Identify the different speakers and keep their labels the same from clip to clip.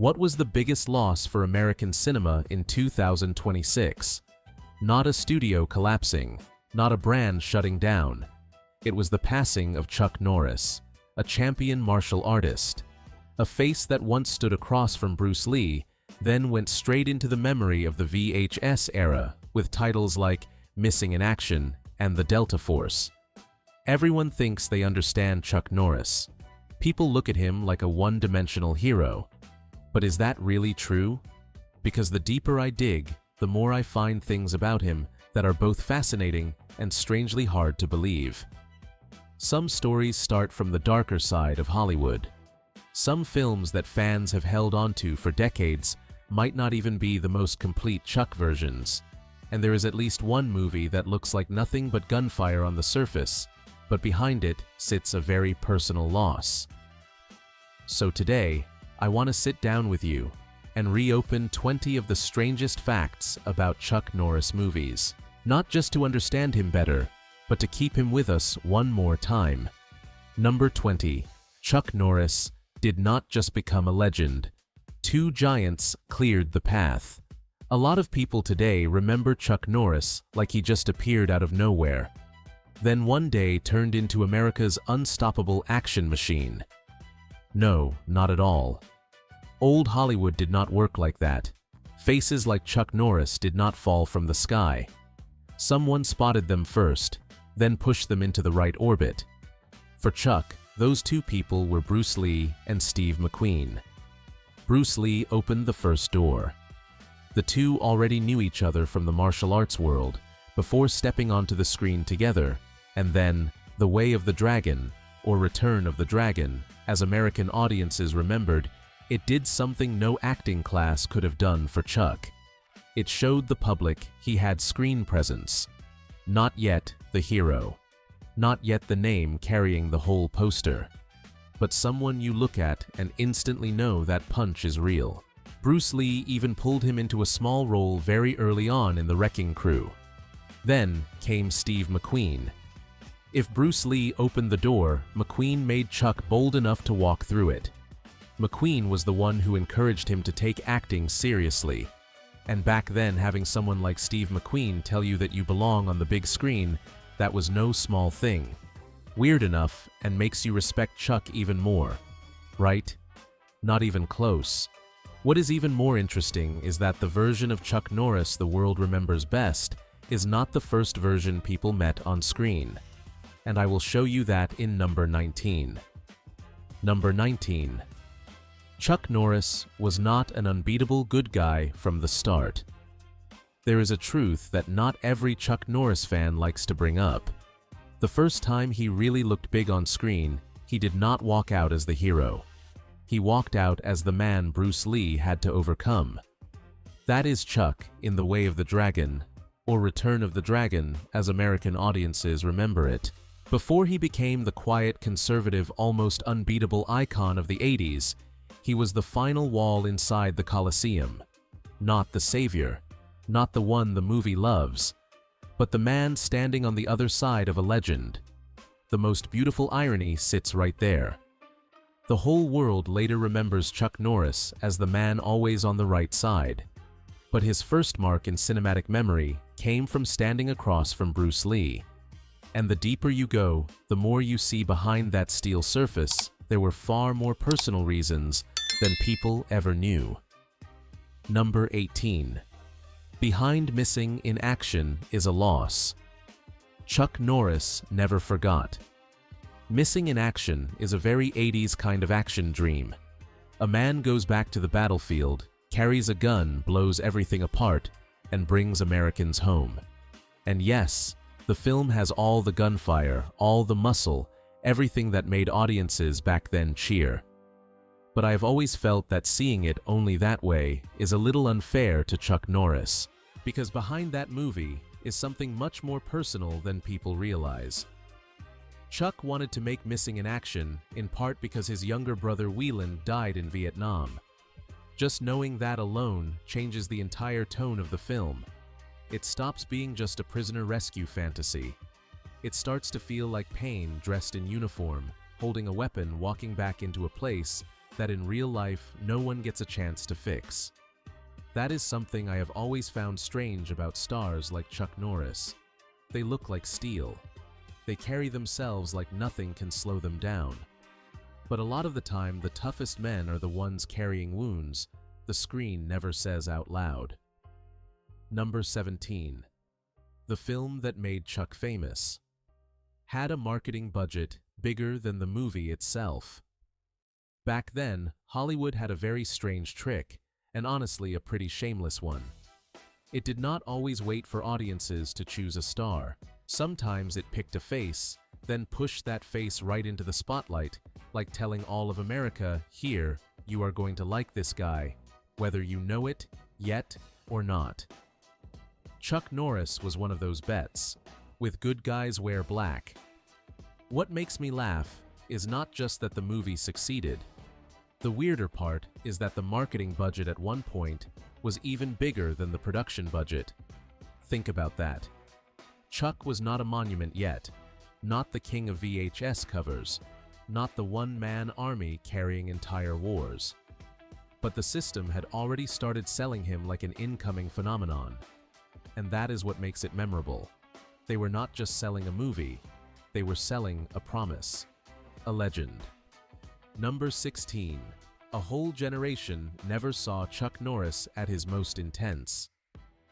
Speaker 1: What was the biggest loss for American cinema in 2026? Not a studio collapsing, not a brand shutting down. It was the passing of Chuck Norris, a champion martial artist. A face that once stood across from Bruce Lee, then went straight into the memory of the VHS era with titles like Missing in Action and The Delta Force. Everyone thinks they understand Chuck Norris. People look at him like a one-dimensional hero. But is that really true? Because the deeper I dig, the more I find things about him that are both fascinating and strangely hard to believe. Some stories start from the darker side of Hollywood. Some films that fans have held onto for decades might not even be the most complete Chuck versions. And there is at least one movie that looks like nothing but gunfire on the surface, but behind it sits a very personal loss. So today, I want to sit down with you and reopen 20 of the strangest facts about Chuck Norris movies. Not just to understand him better, but to keep him with us one more time. Number 20. Chuck Norris did not just become a legend. Two giants cleared the path. A lot of people today remember Chuck Norris like he just appeared out of nowhere. Then one day turned into America's unstoppable action machine. No, not at all. Old Hollywood did not work like that. Faces like Chuck Norris did not fall from the sky. Someone spotted them first, then pushed them into the right orbit. For Chuck, those two people were Bruce Lee and Steve McQueen. Bruce Lee opened the first door. The two already knew each other from the martial arts world before stepping onto the screen together, and then The Way of the Dragon, or Return of the Dragon, as American audiences remembered, it did something no acting class could have done for Chuck. It showed the public he had screen presence. Not yet the hero. Not yet the name carrying the whole poster. But someone you look at and instantly know that punch is real. Bruce Lee even pulled him into a small role very early on in The Wrecking Crew. Then came Steve McQueen. If Bruce Lee opened the door, McQueen made Chuck bold enough to walk through it. McQueen was the one who encouraged him to take acting seriously. And back then, having someone like Steve McQueen tell you that you belong on the big screen, that was no small thing. Weird enough, and makes you respect Chuck even more. Right? Not even close. What is even more interesting is that the version of Chuck Norris the world remembers best is not the first version people met on screen. And I will show you that in number 19. Number 19. Chuck Norris was not an unbeatable good guy from the start. There is a truth that not every Chuck Norris fan likes to bring up. The first time he really looked big on screen, he did not walk out as the hero. He walked out as the man Bruce Lee had to overcome. That is Chuck in The Way of the Dragon, or Return of the Dragon as American audiences remember it. Before he became the quiet, conservative, almost unbeatable icon of the 80s, he was the final wall inside the Colosseum. Not the savior, not the one the movie loves, but the man standing on the other side of a legend. The most beautiful irony sits right there. The whole world later remembers Chuck Norris as the man always on the right side. But his first mark in cinematic memory came from standing across from Bruce Lee. And the deeper you go, the more you see behind that steel surface, there were far more personal reasons than people ever knew. Number 18. Behind Missing in Action is a loss. Chuck Norris never forgot. Missing in Action is a very 80s kind of action dream. A man goes back to the battlefield, carries a gun, blows everything apart, and brings Americans home. And yes, the film has all the gunfire, all the muscle, everything that made audiences back then cheer. But I've always felt that seeing it only that way is a little unfair to Chuck Norris, because behind that movie is something much more personal than people realize. Chuck wanted to make Missing in Action in part because his younger brother Whelan died in Vietnam. Just knowing that alone changes the entire tone of the film. It stops being just a prisoner rescue fantasy. It starts to feel like Payne dressed in uniform, holding a weapon, walking back into a place that in real life no one gets a chance to fix. That is something I have always found strange about stars like Chuck Norris. They look like steel. They carry themselves like nothing can slow them down. But a lot of the time, the toughest men are the ones carrying wounds the screen never says out loud. Number 17. The film that made Chuck famous. Had a marketing budget bigger than the movie itself. Back then, Hollywood had a very strange trick, and honestly a pretty shameless one. It did not always wait for audiences to choose a star. Sometimes it picked a face, then pushed that face right into the spotlight, like telling all of America, here, you are going to like this guy, whether you know it yet or not. Chuck Norris was one of those bets, with Good Guys Wear Black. What makes me laugh is not just that the movie succeeded. The weirder part is that the marketing budget at one point was even bigger than the production budget. Think about that. Chuck was not a monument yet, not the king of VHS covers, not the one-man army carrying entire wars. But the system had already started selling him like an incoming phenomenon. And that is what makes it memorable. They were not just selling a movie, they were selling a promise, a legend. Number 16. A whole generation never saw Chuck Norris at his most intense.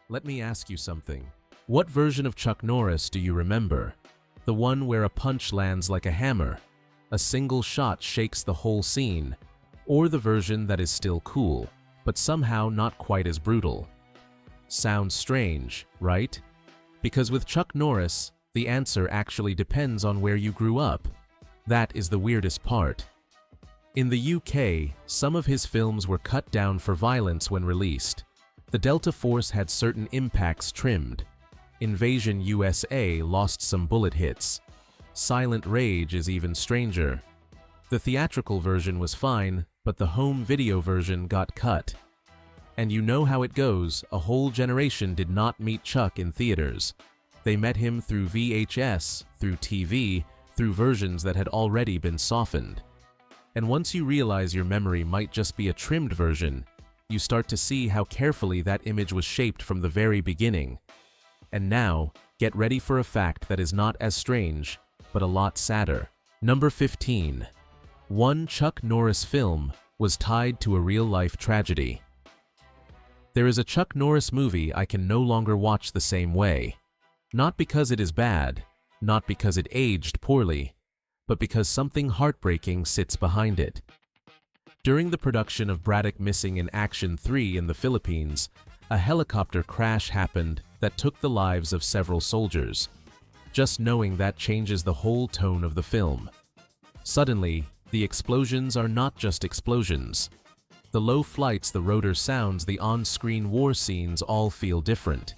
Speaker 1: Let me ask you something. What version of Chuck Norris do you remember? The one where a punch lands like a hammer, a single shot shakes the whole scene, or the version that is still cool, but somehow not quite as brutal? Sounds strange, right? Because with Chuck Norris, the answer actually depends on where you grew up. That is the weirdest part. In the U.K., some of his films were cut down for violence when released. The Delta Force had certain impacts trimmed. Invasion U.S.A. lost some bullet hits. Silent Rage is even stranger. The theatrical version was fine, but the home video version got cut. And you know how it goes, a whole generation did not meet Chuck in theaters. They met him through VHS, through TV, through versions that had already been softened. And once you realize your memory might just be a trimmed version, you start to see how carefully that image was shaped from the very beginning. And now, get ready for a fact that is not as strange, but a lot sadder. Number 15. One Chuck Norris film was tied to a real-life tragedy. There is a Chuck Norris movie I can no longer watch the same way. Not because it is bad, not because it aged poorly, but because something heartbreaking sits behind it. During the production of Braddock Missing in Action 3 in the Philippines, a helicopter crash happened that took the lives of several soldiers. Just knowing that changes the whole tone of the film. Suddenly, the explosions are not just explosions. The low flights, the rotor sounds, the on-screen war scenes all feel different.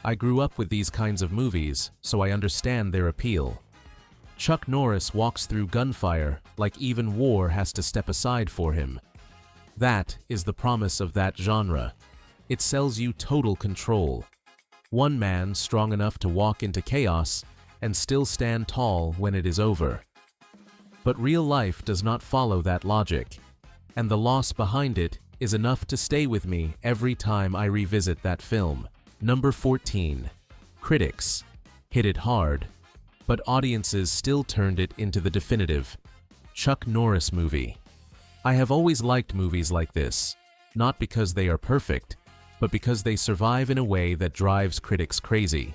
Speaker 1: I grew up with these kinds of movies, so I understand their appeal. Chuck Norris walks through gunfire like even war has to step aside for him. That is the promise of that genre. It sells you total control. One man strong enough to walk into chaos and still stand tall when it is over. But real life does not follow that logic, and the loss behind it is enough to stay with me every time I revisit that film. Number 14. Critics hit it hard, but audiences still turned it into the definitive Chuck Norris movie. I have always liked movies like this, not because they are perfect, but because they survive in a way that drives critics crazy.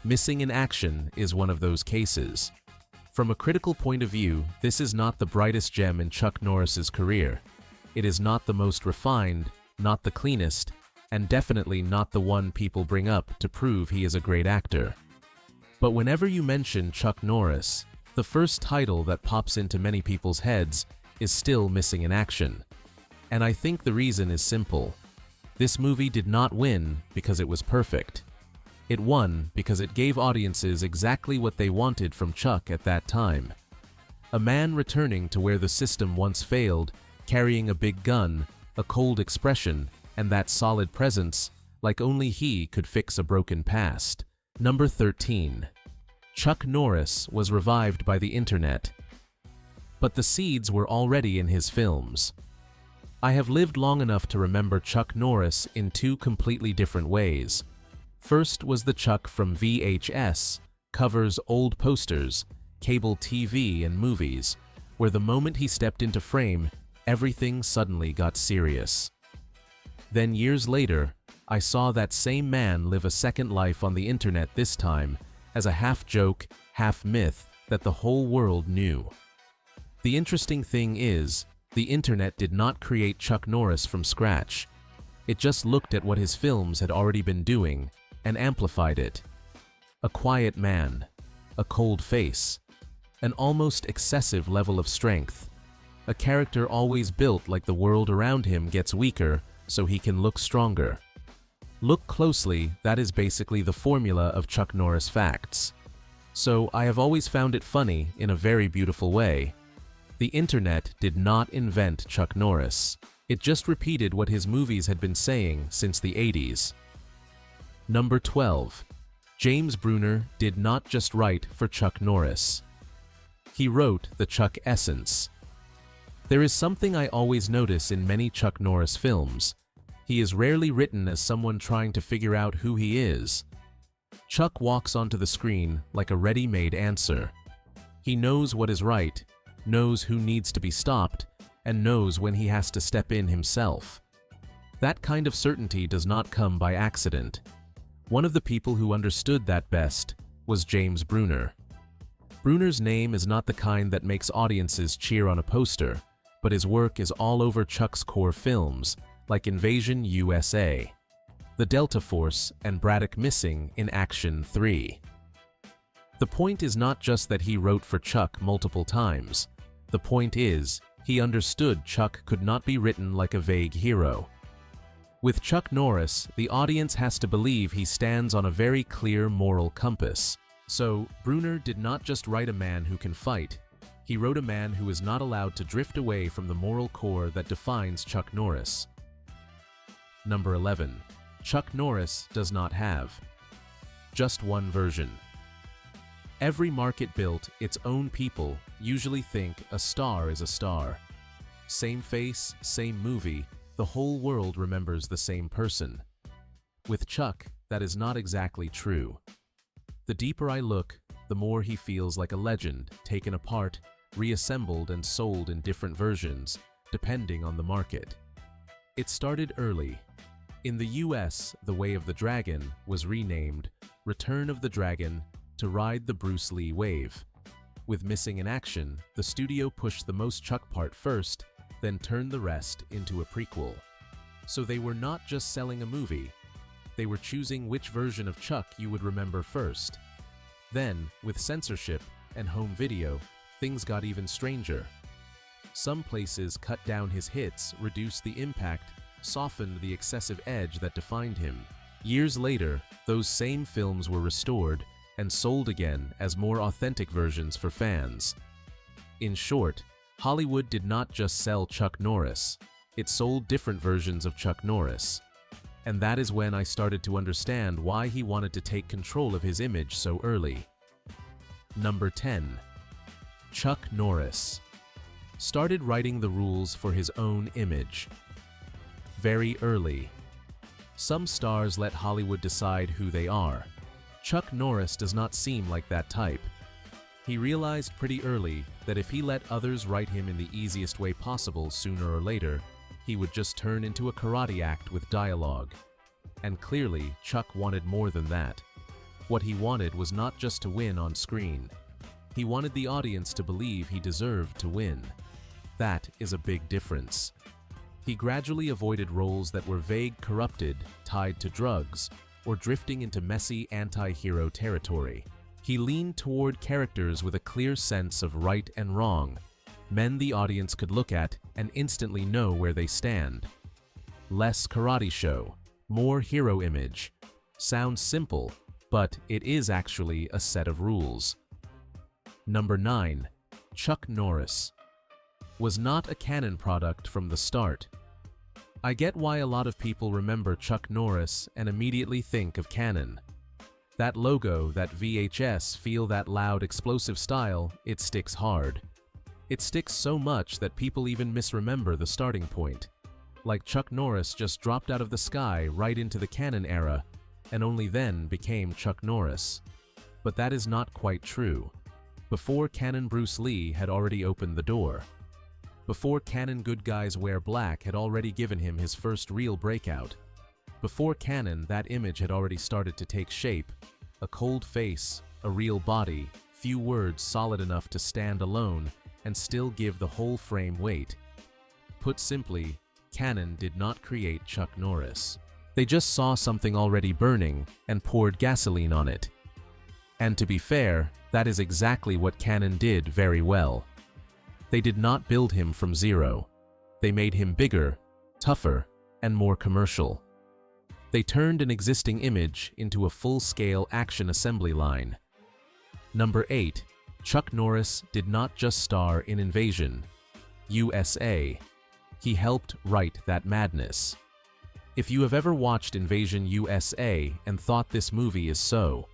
Speaker 1: Missing in Action is one of those cases. From a critical point of view, this is not the brightest gem in Chuck Norris's career. It is not the most refined, not the cleanest, and definitely not the one people bring up to prove he is a great actor. But whenever you mention Chuck Norris, the first title that pops into many people's heads is still Missing in Action. And I think the reason is simple. This movie did not win because it was perfect. It won because it gave audiences exactly what they wanted from Chuck at that time. A man returning to where the system once failed, carrying a big gun, a cold expression, and that solid presence, like only he could fix a broken past. Number 13. Chuck Norris was revived by the internet. but the seeds were already in his films. I have lived long enough to remember Chuck Norris in two completely different ways. First was the Chuck from VHS, covers, old posters, cable TV and movies, where the moment he stepped into frame, everything suddenly got serious. Then years later, I saw that same man live a second life on the internet, this time as a half-joke, half-myth that the whole world knew. The interesting thing is, the internet did not create Chuck Norris from scratch. It just looked at what his films had already been doing and amplified it. A quiet man, a cold face, an almost excessive level of strength, a character always built like the world around him gets weaker so he can look stronger. Look closely, that is basically the formula of Chuck Norris facts. So I have always found it funny in a very beautiful way. The internet did not invent Chuck Norris. It just repeated what his movies had been saying since the 80s. Number 12. James Bruner did not just write for Chuck Norris. He wrote the Chuck essence. There is something I always notice in many Chuck Norris films. He is rarely written as someone trying to figure out who he is. Chuck walks onto the screen like a ready-made answer. He knows what is right, knows who needs to be stopped, and knows when he has to step in himself. That kind of certainty does not come by accident. One of the people who understood that best was James Bruner. Bruner's name is not the kind that makes audiences cheer on a poster, but his work is all over Chuck's core films, like Invasion U.S.A., The Delta Force, and Braddock Missing in Action 3. The point is not just that he wrote for Chuck multiple times. The point is, he understood Chuck could not be written like a vague hero. With Chuck Norris, the audience has to believe he stands on a very clear moral compass. So, Bruner did not just write a man who can fight. He wrote a man who is not allowed to drift away from the moral core that defines Chuck Norris. Number 11. Chuck Norris does not have just one version. Every market built its own people usually think a star is a star. Same face, same movie, the whole world remembers the same person. With Chuck, that is not exactly true. The deeper I look, the more he feels like a legend, taken apart, reassembled and sold in different versions, depending on the market. It started early. In the U.S., The Way of the Dragon was renamed Return of the Dragon to ride the Bruce Lee wave. With Missing in Action, the studio pushed the most Chuck part first, then turned the rest into a prequel. So they were not just selling a movie, they were choosing which version of Chuck you would remember first. Then, with censorship and home video, things got even stranger. Some places cut down his hits, reduced the impact, softened the excessive edge that defined him. Years later, those same films were restored and sold again as more authentic versions for fans. In short, Hollywood did not just sell Chuck Norris, it sold different versions of Chuck Norris. And that is when I started to understand why he wanted to take control of his image so early. Number 10. Chuck Norris started writing the rules for his own image. Very early. Some stars let Hollywood decide who they are. Chuck Norris does not seem like that type. He realized pretty early that if he let others write him in the easiest way possible, sooner or later, he would just turn into a karate act with dialogue. And clearly, Chuck wanted more than that. What he wanted was not just to win on screen. He wanted the audience to believe he deserved to win. That is a big difference. He gradually avoided roles that were vague, corrupted, tied to drugs, or drifting into messy anti-hero territory. He leaned toward characters with a clear sense of right and wrong, men the audience could look at and instantly know where they stand. Less karate show, more hero image. Sounds simple, but it is actually a set of rules. Number 9. Chuck Norris was not a Canon product from the start. I get why a lot of people remember Chuck Norris and immediately think of Canon. That logo, that VHS feel, that loud, explosive style, it sticks hard. It sticks so much that people even misremember the starting point. Like Chuck Norris just dropped out of the sky right into the Cannon era, and only then became Chuck Norris. But that is not quite true. Before Cannon, Bruce Lee had already opened the door. Before Cannon, Good Guys Wear Black had already given him his first real breakout. Before Cannon, that image had already started to take shape. A cold face, a real body, few words solid enough to stand alone and still give the whole frame weight. Put simply, Cannon did not create Chuck Norris. They just saw something already burning and poured gasoline on it. And to be fair, that is exactly what Cannon did very well. They did not build him from zero. They made him bigger, tougher, and more commercial. They turned an existing image into a full-scale action assembly line. Number 8. Chuck Norris did not just star in Invasion, U.S.A. He helped write that madness. If you have ever watched Invasion U.S.A. and thought this movie is so,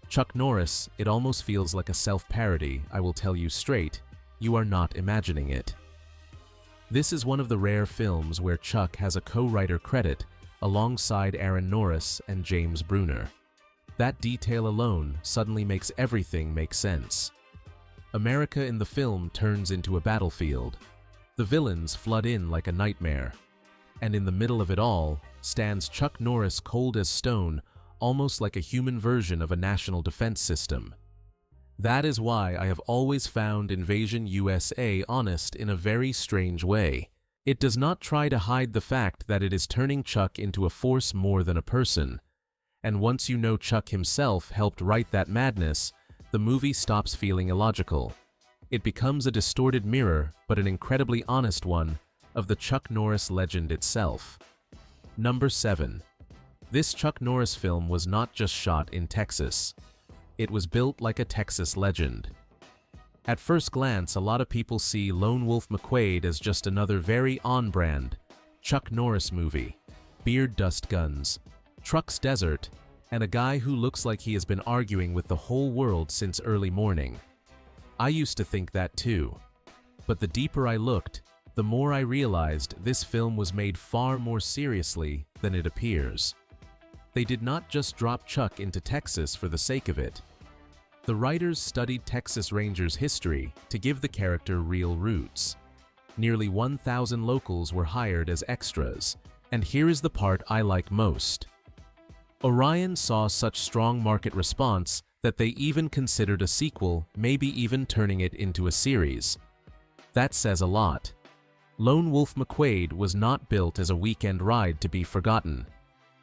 Speaker 1: Chuck Norris, it almost feels like a self-parody. I will tell you straight, you are not imagining it. This is one of the rare films where Chuck has a co-writer credit alongside Aaron Norris and James Bruner. That detail alone suddenly makes everything make sense. America in the film turns into a battlefield. The villains flood in like a nightmare. And in the middle of it all stands Chuck Norris, cold as stone, almost like a human version of a national defense system. That is why I have always found Invasion U.S.A. honest in a very strange way. It does not try to hide the fact that it is turning Chuck into a force more than a person. And once you know Chuck himself helped write that madness, the movie stops feeling illogical. It becomes a distorted mirror, but an incredibly honest one, of the Chuck Norris legend itself. Number 7. This Chuck Norris film was not just shot in Texas. It was built like a Texas legend. At first glance, a lot of people see Lone Wolf McQuade as just another very on-brand Chuck Norris movie. Beard, dust guns, trucks, desert, and a guy who looks like he has been arguing with the whole world since early morning. I used to think that too. But the deeper I looked, the more I realized this film was made far more seriously than it appears. They did not just drop Chuck into Texas for the sake of it. The writers studied Texas Rangers' history to give the character real roots. Nearly 1,000 locals were hired as extras, and here is the part I like most. Orion saw such strong market response that they even considered a sequel, maybe even turning it into a series. That says a lot. Lone Wolf McQuade was not built as a weekend ride to be forgotten.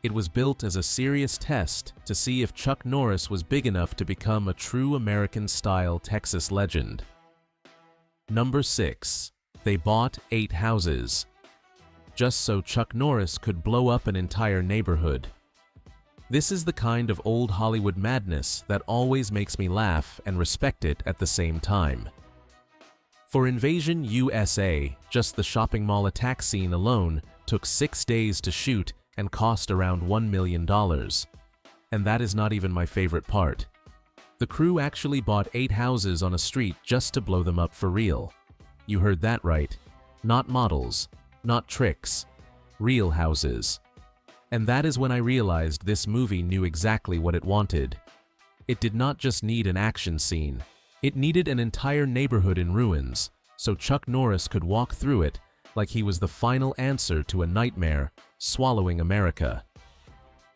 Speaker 1: It was built as a serious test to see if Chuck Norris was big enough to become a true American-style Texas legend. Number 6. They bought 8 houses. Just so Chuck Norris could blow up an entire neighborhood. This is the kind of old Hollywood madness that always makes me laugh and respect it at the same time. For Invasion U.S.A., just the shopping mall attack scene alone took 6 days to shoot and cost around $1 million. And that is not even my favorite part. The crew actually bought 8 houses on a street just to blow them up for real. You heard that right. Not models, not tricks, real houses. And that is when I realized this movie knew exactly what it wanted. It did not just need an action scene. It needed an entire neighborhood in ruins, so Chuck Norris could walk through it like he was the final answer to a nightmare swallowing America.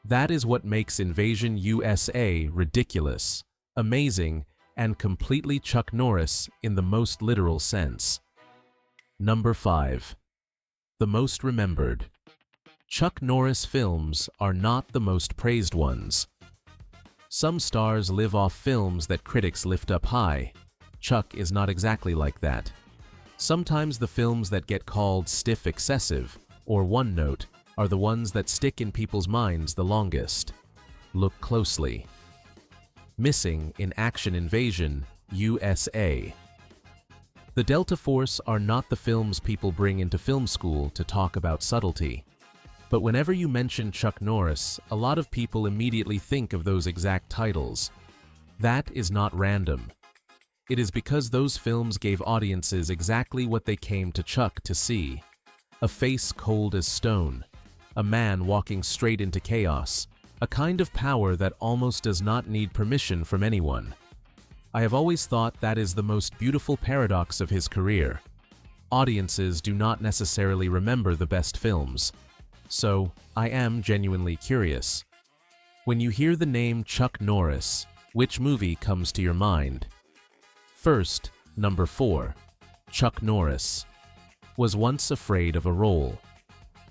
Speaker 1: That is what makes Invasion U.S.A. ridiculous, amazing, and completely Chuck Norris in the most literal sense. Number 5. The most remembered. Chuck Norris films are not the most praised ones. Some stars live off films that critics lift up high. Chuck is not exactly like that. Sometimes the films that get called stiff, excessive, or one note are the ones that stick in people's minds the longest. Look closely. Missing in Action Invasion U.S.A. The Delta Force are not the films people bring into film school to talk about subtlety. But whenever you mention Chuck Norris, a lot of people immediately think of those exact titles. That is not random. It is because those films gave audiences exactly what they came to Chuck to see. A face cold as stone, a man walking straight into chaos, a kind of power that almost does not need permission from anyone. I have always thought that is the most beautiful paradox of his career. Audiences do not necessarily remember the best films. So, I am genuinely curious. When you hear the name Chuck Norris, which movie comes to your mind? First, number 4. Chuck Norris was once afraid of a role,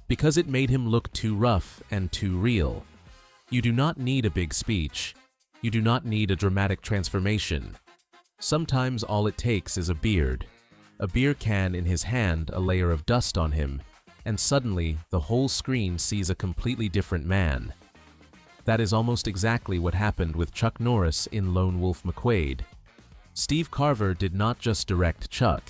Speaker 1: because it made him look too rough and too real. You do not need a big speech. You do not need a dramatic transformation. Sometimes all it takes is a beard, a beer can in his hand, a layer of dust on him, and suddenly the whole screen sees a completely different man. That is almost exactly what happened with Chuck Norris in Lone Wolf McQuade. Steve Carver did not just direct Chuck.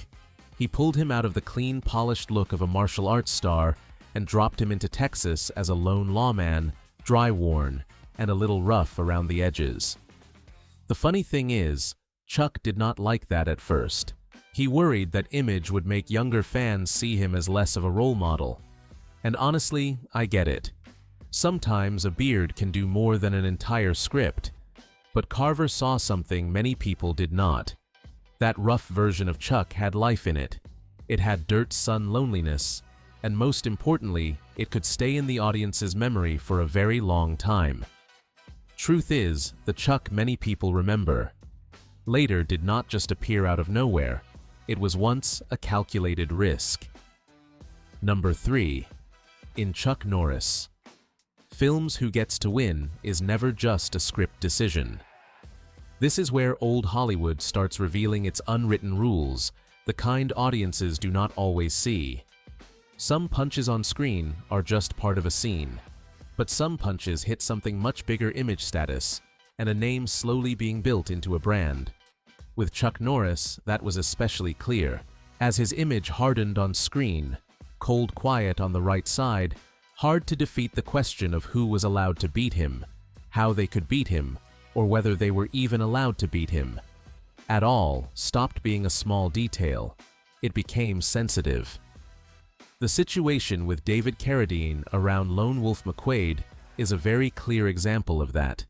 Speaker 1: He pulled him out of the clean, polished look of a martial arts star and dropped him into Texas as a lone lawman, dry-worn, and a little rough around the edges. The funny thing is, Chuck did not like that at first. He worried that image would make younger fans see him as less of a role model. And honestly, I get it. Sometimes a beard can do more than an entire script. But Carver saw something many people did not. That rough version of Chuck had life in it. It had dirt, sun, loneliness, and most importantly, it could stay in the audience's memory for a very long time. Truth is, the Chuck many people remember later did not just appear out of nowhere. It was once a calculated risk. Number 3. In Chuck Norris. Films Who Gets to Win is never just a script decision. This is where old Hollywood starts revealing its unwritten rules, the kind audiences do not always see. Some punches on screen are just part of a scene, but some punches hit something much bigger: image status, and a name slowly being built into a brand. With Chuck Norris, that was especially clear. As his image hardened on screen, cold quiet on the right side, hard to defeat the question of who was allowed to beat him, how they could beat him, or whether they were even allowed to beat him. At all stopped being a small detail. It became sensitive. The situation with David Carradine around Lone Wolf McQuade is a very clear example of that.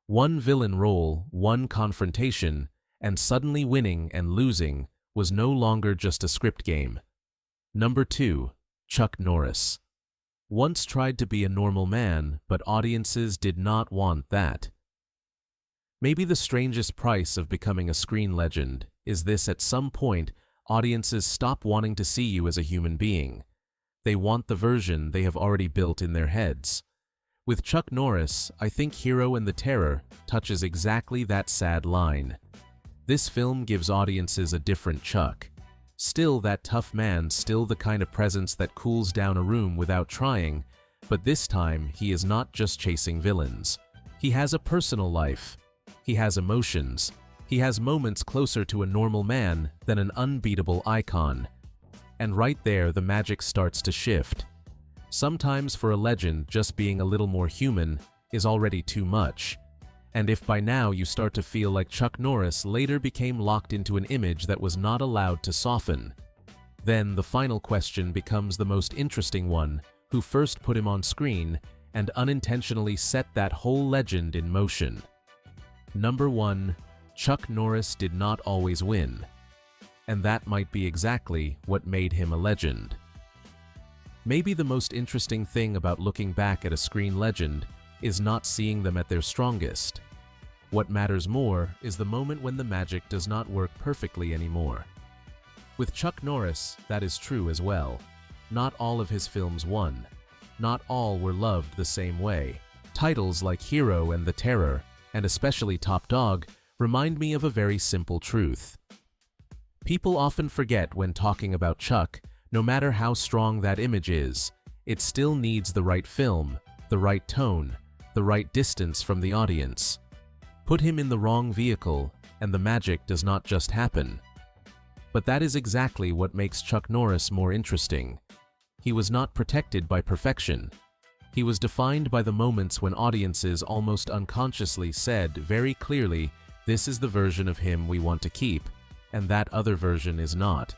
Speaker 1: One villain role, one confrontation, and suddenly winning and losing was no longer just a script game. Number 2. Chuck Norris once tried to be a normal man, but audiences did not want that. Maybe the strangest price of becoming a screen legend is this: at some point, audiences stop wanting to see you as a human being. They want the version they have already built in their heads. With Chuck Norris, I think Hero and the Terror touches exactly that sad line. This film gives audiences a different Chuck. Still that tough man, still the kind of presence that cools down a room without trying, but this time he is not just chasing villains. He has a personal life. He has emotions. He has moments closer to a normal man than an unbeatable icon. And right there, the magic starts to shift. Sometimes for a legend, just being a little more human is already too much. And if by now you start to feel like Chuck Norris later became locked into an image that was not allowed to soften, then the final question becomes the most interesting one: who first put him on screen and unintentionally set that whole legend in motion? Number 1. Chuck Norris did not always win. And that might be exactly what made him a legend. Maybe the most interesting thing about looking back at a screen legend is not seeing them at their strongest. What matters more is the moment when the magic does not work perfectly anymore. With Chuck Norris, that is true as well. Not all of his films won. Not all were loved the same way. Titles like Hero and the Terror, and especially Top Dog, remind me of a very simple truth. People often forget when talking about Chuck, no matter how strong that image is, it still needs the right film, the right tone, the right distance from the audience. Put him in the wrong vehicle, and the magic does not just happen. But that is exactly what makes Chuck Norris more interesting. He was not protected by perfection. He was defined by the moments when audiences almost unconsciously said very clearly, This is the version of him we want to keep, and that other version is not.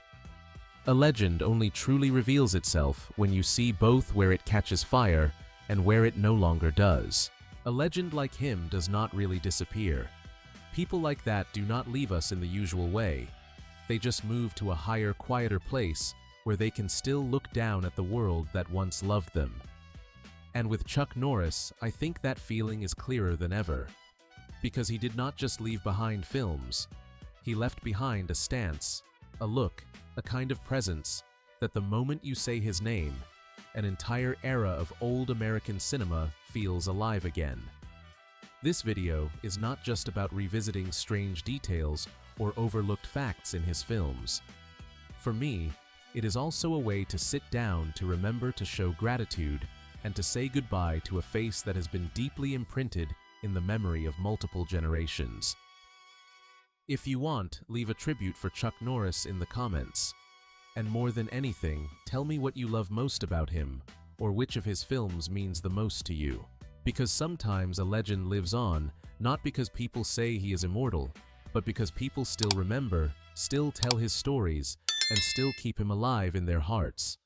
Speaker 1: A legend only truly reveals itself when you see both where it catches fire and where it no longer does. A legend like him does not really disappear. People like that do not leave us in the usual way. They just move to a higher, quieter place where they can still look down at the world that once loved them. And with Chuck Norris, I think that feeling is clearer than ever. Because he did not just leave behind films. He left behind a stance, a look, a kind of presence that the moment you say his name, an entire era of old American cinema feels alive again. This video is not just about revisiting strange details or overlooked facts in his films. For me, it is also a way to sit down to remember to show gratitude and to say goodbye to a face that has been deeply imprinted in the memory of multiple generations. If you want, leave a tribute for Chuck Norris in the comments. And more than anything, tell me what you love most about him, or which of his films means the most to you. Because sometimes a legend lives on, not because people say he is immortal, but because people still remember, still tell his stories, and still keep him alive in their hearts.